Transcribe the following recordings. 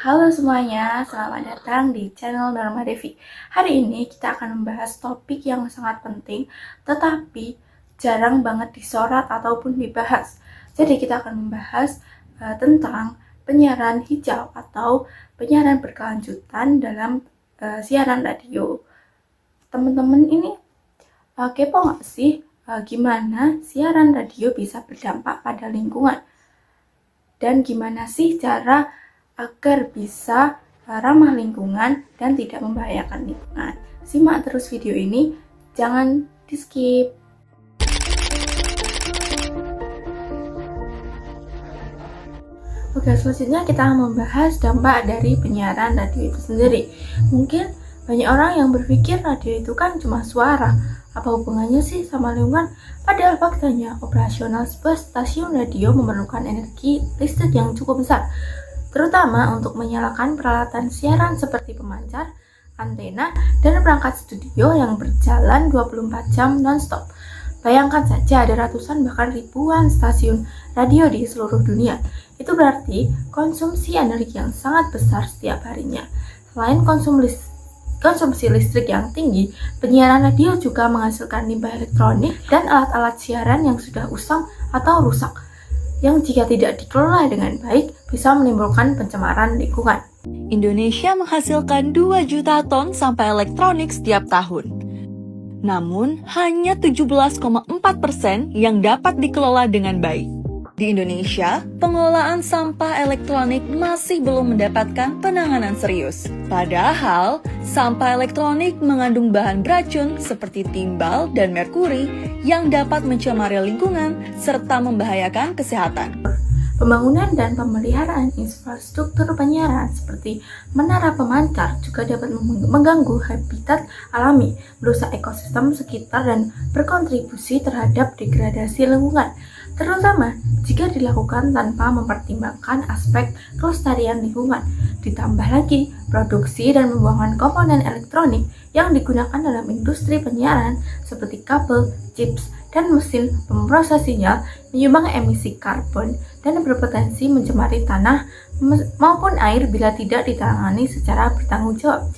Halo semuanya, selamat datang di channel Norma Devi. Hari ini kita akan membahas topik yang sangat penting, tetapi jarang banget disorot ataupun dibahas. Jadi kita akan membahas tentang penyiaran hijau atau penyiaran berkelanjutan dalam siaran radio. Teman-teman ini kepo nggak sih gimana siaran radio bisa berdampak pada lingkungan? Dan gimana sih cara agar bisa ramah lingkungan dan tidak membahayakan lingkungan. Simak terus video ini, jangan di skip. Oke, selanjutnya kita membahas dampak dari penyiaran radio itu sendiri. Mungkin banyak orang yang berpikir radio itu kan cuma suara, apa hubungannya sih sama lingkungan? Padahal faktanya operasional sebuah stasiun radio memerlukan energi listrik yang cukup besar, terutama untuk menyalakan peralatan siaran seperti pemancar, antena, dan perangkat studio yang berjalan 24 jam non-stop. Bayangkan saja ada ratusan bahkan ribuan stasiun radio di seluruh dunia. Itu berarti konsumsi energi yang sangat besar setiap harinya. Selain konsumsi listrik yang tinggi, penyiaran radio juga menghasilkan limbah elektronik dan alat-alat siaran yang sudah usang atau rusak, yang jika tidak dikelola dengan baik bisa menimbulkan pencemaran lingkungan. Indonesia menghasilkan 2 juta ton sampah elektronik setiap tahun. Namun, hanya 17,4% yang dapat dikelola dengan baik. Di Indonesia, pengelolaan sampah elektronik masih belum mendapatkan penanganan serius. Padahal, sampah elektronik mengandung bahan beracun seperti timbal dan merkuri yang dapat mencemari lingkungan serta membahayakan kesehatan. Pembangunan dan pemeliharaan infrastruktur penyiaran seperti menara pemancar juga dapat mengganggu habitat alami, merusak ekosistem sekitar dan berkontribusi terhadap degradasi lingkungan, terutama jika dilakukan tanpa mempertimbangkan aspek kelestarian lingkungan. Ditambah lagi, produksi dan pembuangan komponen elektronik yang digunakan dalam industri penyiaran seperti kabel, chips, dan mesin pemrosesinya menyumbang emisi karbon dan berpotensi mencemari tanah maupun air bila tidak ditangani secara bertanggung jawab.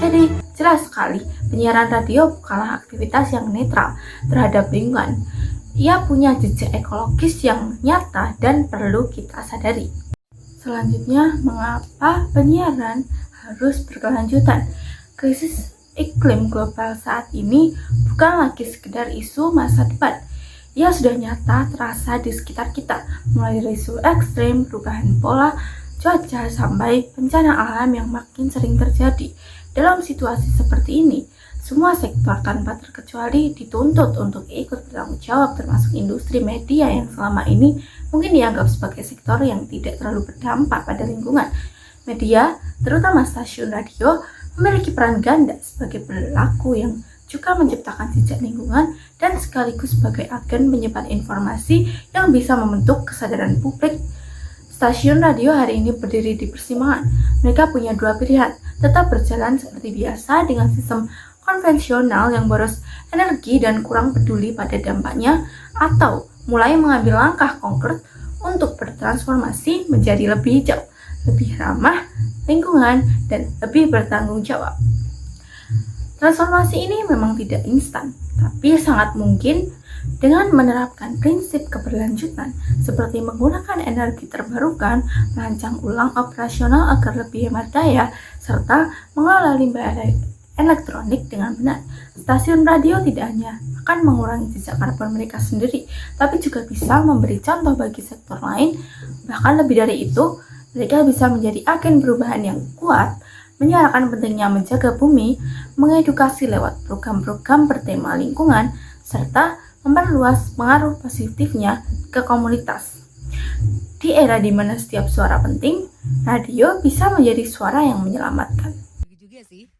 Jadi, jelas sekali, penyiaran radio bukanlah aktivitas yang netral terhadap lingkungan. Ia punya jejak ekologis yang nyata dan perlu kita sadari. Selanjutnya, mengapa penyiaran harus berkelanjutan? Krisis iklim global saat ini bukan lagi sekedar isu masa depan. Ia sudah nyata terasa di sekitar kita, mulai dari isu ekstrem, perubahan pola cuaca, sampai bencana alam yang makin sering terjadi. Dalam situasi seperti ini, semua sektor tanpa terkecuali dituntut untuk ikut bertanggung jawab, termasuk industri media yang selama ini mungkin dianggap sebagai sektor yang tidak terlalu berdampak pada lingkungan. Media, terutama stasiun radio, memiliki peran ganda sebagai pelaku yang juga menciptakan jejak lingkungan dan sekaligus sebagai agen penyebar informasi yang bisa membentuk kesadaran publik. Stasiun radio hari ini berdiri di persimpangan. Mereka punya dua pilihan, tetap berjalan seperti biasa dengan sistem konvensional yang boros energi dan kurang peduli pada dampaknya, atau mulai mengambil langkah konkret untuk bertransformasi menjadi lebih hijau, lebih ramah lingkungan, dan lebih bertanggung jawab. Transformasi ini memang tidak instan, tapi sangat mungkin dengan menerapkan prinsip keberlanjutan seperti menggunakan energi terbarukan, merancang ulang operasional agar lebih hemat daya, serta mengelola limbah elektronik dengan benar. Stasiun radio tidak hanya akan mengurangi jejak karbon mereka sendiri, tapi juga bisa memberi contoh bagi sektor lain. Bahkan lebih dari itu, mereka bisa menjadi agen perubahan yang kuat, menyuarakan pentingnya menjaga bumi, mengedukasi lewat program-program bertema lingkungan, serta memperluas pengaruh positifnya ke komunitas. Di era di mana setiap suara penting, radio bisa menjadi suara yang menyelamatkan. Juga sih,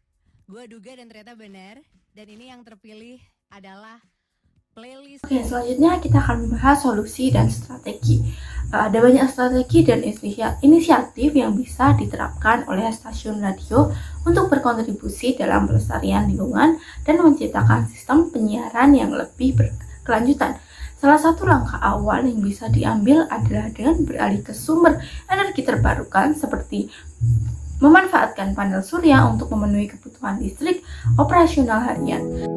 gue duga dan ternyata benar. Dan ini yang terpilih adalah Playlist. Oke, selanjutnya kita akan membahas solusi dan strategi. Ada banyak strategi dan inisiatif yang bisa diterapkan oleh stasiun radio untuk berkontribusi dalam pelestarian lingkungan dan menciptakan sistem penyiaran yang lebih berkelanjutan. Salah satu langkah awal yang bisa diambil adalah dengan beralih ke sumber energi terbarukan seperti memanfaatkan panel surya untuk memenuhi kebutuhan listrik operasional harian.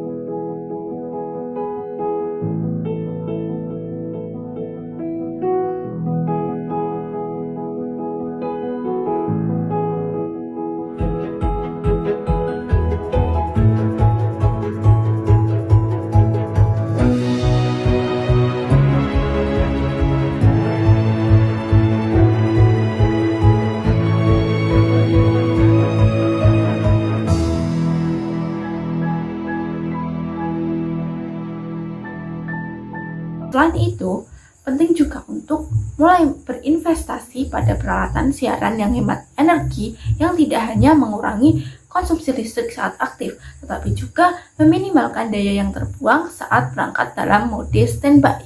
Selain itu, penting juga untuk mulai berinvestasi pada peralatan siaran yang hemat energi yang tidak hanya mengurangi konsumsi listrik saat aktif, tetapi juga meminimalkan daya yang terbuang saat berangkat dalam mode standby.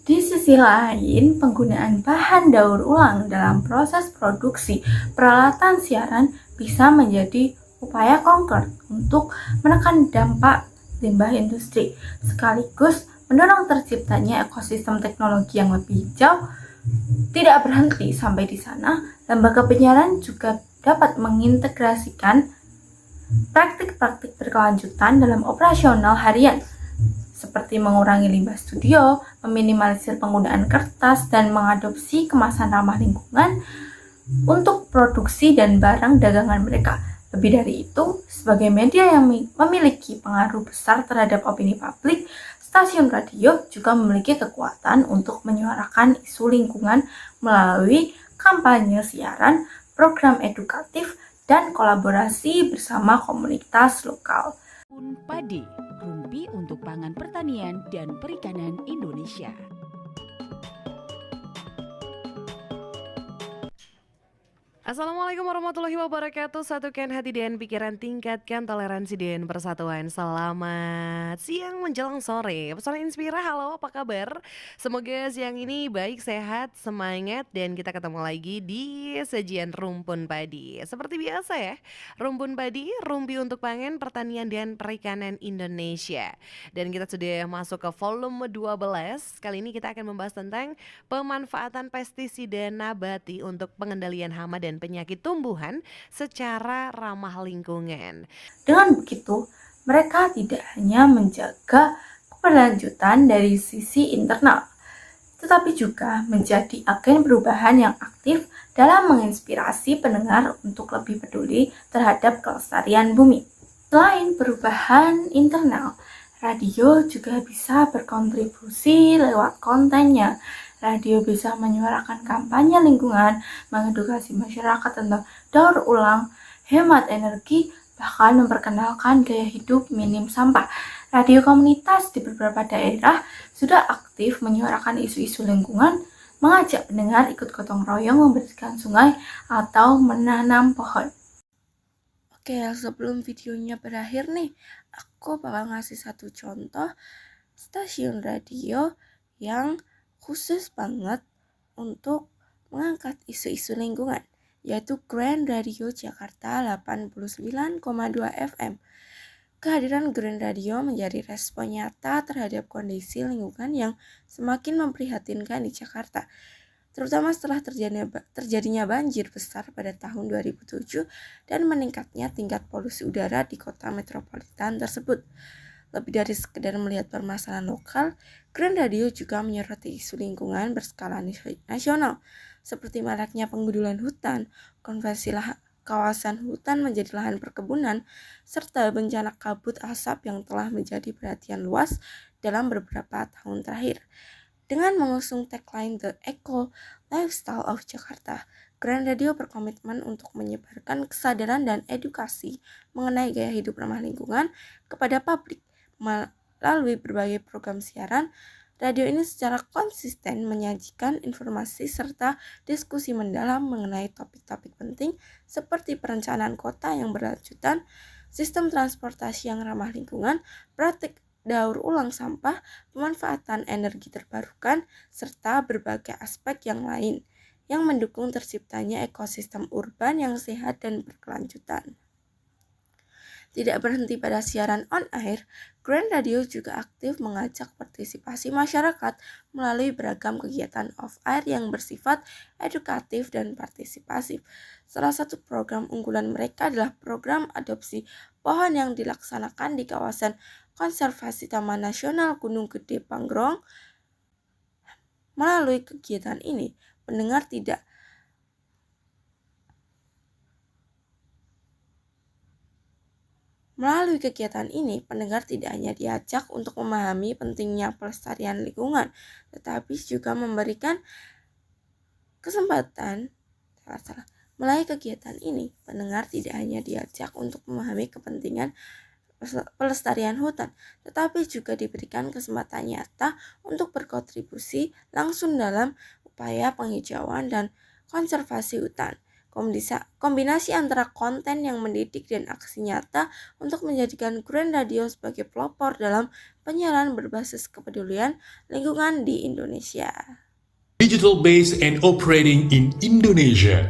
Di sisi lain, penggunaan bahan daur ulang dalam proses produksi peralatan siaran bisa menjadi upaya konkret untuk menekan dampak limbah industri, sekaligus mendorong terciptanya ekosistem teknologi yang lebih hijau. Tidak berhenti sampai di sana, lembaga penyiaran juga dapat mengintegrasikan praktik-praktik berkelanjutan dalam operasional harian, seperti mengurangi limbah studio, meminimalisir penggunaan kertas, dan mengadopsi kemasan ramah lingkungan untuk produksi dan barang dagangan mereka. Lebih dari itu, sebagai media yang memiliki pengaruh besar terhadap opini publik, stasiun radio juga memiliki kekuatan untuk menyuarakan isu lingkungan melalui kampanye siaran, program edukatif, dan kolaborasi bersama komunitas lokal. Rumpun Padi, Rumpi untuk Pangan Pertanian dan Perikanan Indonesia. Assalamualaikum warahmatullahi wabarakatuh. Satukan hati dan pikiran, tingkatkan toleransi dan persatuan. Selamat siang menjelang sore. Pesona Inspira, halo, apa kabar? Semoga siang ini baik, sehat, semangat, dan kita ketemu lagi di sajian Rumpun Padi. Seperti biasa ya, Rumpun Padi, Rumpi untuk Pangan, Pertanian dan Perikanan Indonesia. Dan kita sudah masuk ke volume 12. Kali ini kita akan membahas tentang pemanfaatan pestisida nabati untuk pengendalian hama dan penyakit tumbuhan secara ramah lingkungan. Dengan begitu, mereka tidak hanya menjaga keberlanjutan dari sisi internal, tetapi juga menjadi agen perubahan yang aktif dalam menginspirasi pendengar untuk lebih peduli terhadap kelestarian bumi. Selain perubahan internal, radio juga bisa berkontribusi lewat kontennya. Radio bisa menyuarakan kampanye lingkungan, mengedukasi masyarakat tentang daur ulang, hemat energi, bahkan memperkenalkan gaya hidup minim sampah. Radio komunitas di beberapa daerah sudah aktif menyuarakan isu-isu lingkungan, mengajak pendengar ikut gotong royong membersihkan sungai atau menanam pohon. Oke, sebelum videonya berakhir nih, aku bakal ngasih satu contoh stasiun radio yang khusus banget untuk mengangkat isu-isu lingkungan, yaitu Grand Radio Jakarta 89,2 FM. Kehadiran Grand Radio menjadi respon nyata terhadap kondisi lingkungan yang semakin memprihatinkan di Jakarta, terutama setelah terjadinya banjir besar pada tahun 2007 dan meningkatnya tingkat polusi udara di kota metropolitan tersebut. Lebih dari sekedar melihat permasalahan lokal, Grand Radio juga menyoroti isu lingkungan berskala nasional, seperti maraknya penggundulan hutan, konversi kawasan hutan menjadi lahan perkebunan, serta bencana kabut asap yang telah menjadi perhatian luas dalam beberapa tahun terakhir. Dengan mengusung tagline The Eco Lifestyle of Jakarta, Grand Radio berkomitmen untuk menyebarkan kesadaran dan edukasi mengenai gaya hidup ramah lingkungan kepada publik. Melalui berbagai program siaran, radio ini secara konsisten menyajikan informasi serta diskusi mendalam mengenai topik-topik penting seperti perencanaan kota yang berlanjutan, sistem transportasi yang ramah lingkungan, praktik daur ulang sampah, pemanfaatan energi terbarukan, serta berbagai aspek yang lain yang mendukung terciptanya ekosistem urban yang sehat dan berkelanjutan. Tidak berhenti pada siaran on-air, Grand Radio juga aktif mengajak partisipasi masyarakat melalui beragam kegiatan off-air yang bersifat edukatif dan partisipasif. Salah satu program unggulan mereka adalah program adopsi pohon yang dilaksanakan di kawasan konservasi Taman Nasional Gunung Gede Panggrong. Melalui kegiatan ini, pendengar tidak hanya diajak untuk memahami pentingnya pelestarian lingkungan, tetapi juga memberikan kesempatan. Melalui kegiatan ini, pendengar tidak hanya diajak untuk memahami kepentingan pelestarian hutan, tetapi juga diberikan kesempatan nyata untuk berkontribusi langsung dalam upaya penghijauan dan konservasi hutan. Kombinasi antara konten yang mendidik dan aksi nyata untuk menjadikan Grand Radio sebagai pelopor dalam penyiaran berbasis kepedulian lingkungan di Indonesia. Digital based and operating in Indonesia.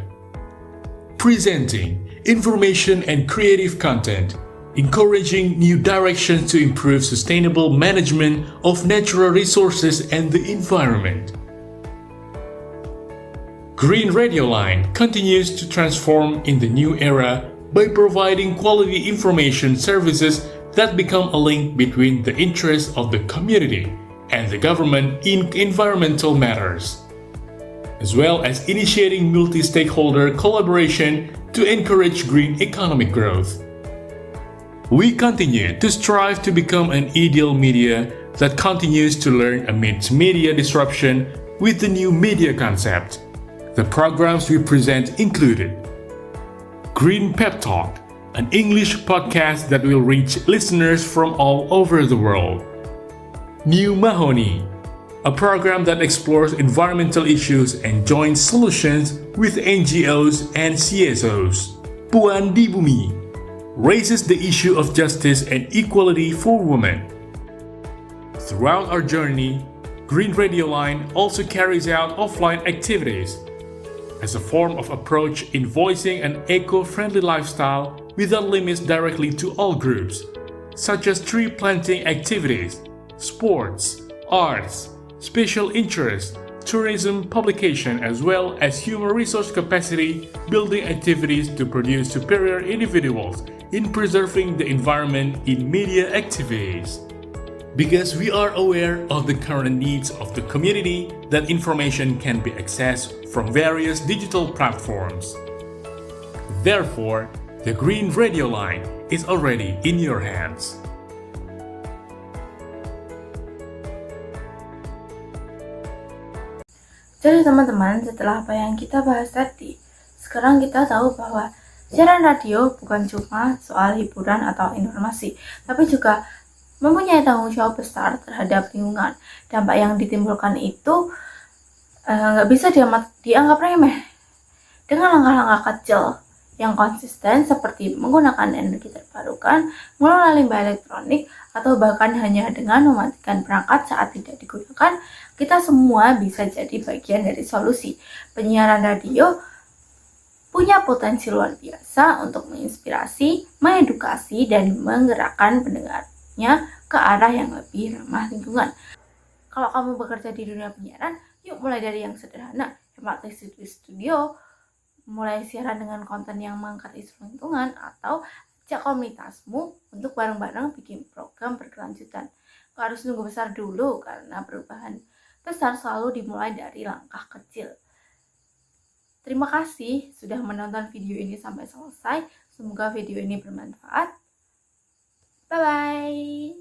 Presenting information and creative content, encouraging new directions to improve sustainable management of natural resources and the environment. Green Radio Line continues to transform in the new era by providing quality information services that become a link between the interests of the community and the government in environmental matters, as well as initiating multi-stakeholder collaboration to encourage green economic growth. We continue to strive to become an ideal media that continues to learn amidst media disruption with the new media concept. The programs we present included Green Pep Talk, an English podcast that will reach listeners from all over the world. New Mahoney, a program that explores environmental issues and joins solutions with NGOs and CSOs. Puan di Bumi raises the issue of justice and equality for women. Throughout our journey, Green Radio Line also carries out offline activities as a form of approach in voicing an eco-friendly lifestyle without limits directly to all groups, such as tree planting activities, sports, arts, special interests, tourism publication, as well as human resource capacity building activities to produce superior individuals in preserving the environment in media activities. Because we are aware of the current needs of the community, that information can be accessed from various digital platforms. Therefore, the Green Radio Line is already in your hands. Jadi teman-teman, setelah apa yang kita bahas tadi, sekarang kita tahu bahwa siaran radio bukan cuma soal hiburan atau informasi, tapi juga mempunyai tanggung jawab besar terhadap lingkungan. Dampak yang ditimbulkan itu nggak bisa dianggap remeh. Dengan langkah-langkah kecil yang konsisten seperti menggunakan energi terbarukan, mengelola limbah elektronik, atau bahkan hanya dengan mematikan perangkat saat tidak digunakan, kita semua bisa jadi bagian dari solusi. Penyiaran radio punya potensi luar biasa untuk menginspirasi, mengedukasi, dan menggerakkan pendengarnya ke arah yang lebih ramah lingkungan. Kalau kamu bekerja di dunia penyiaran, yuk mulai dari yang sederhana, hemat listrik di studio, mulai siaran dengan konten yang mengangkat isu lingkungan, atau ajak komunitasmu untuk bareng-bareng bikin program berkelanjutan. Gak harus nunggu besar dulu, karena perubahan besar selalu dimulai dari langkah kecil. Terima kasih sudah menonton video ini sampai selesai. Semoga video ini bermanfaat. Bye-bye.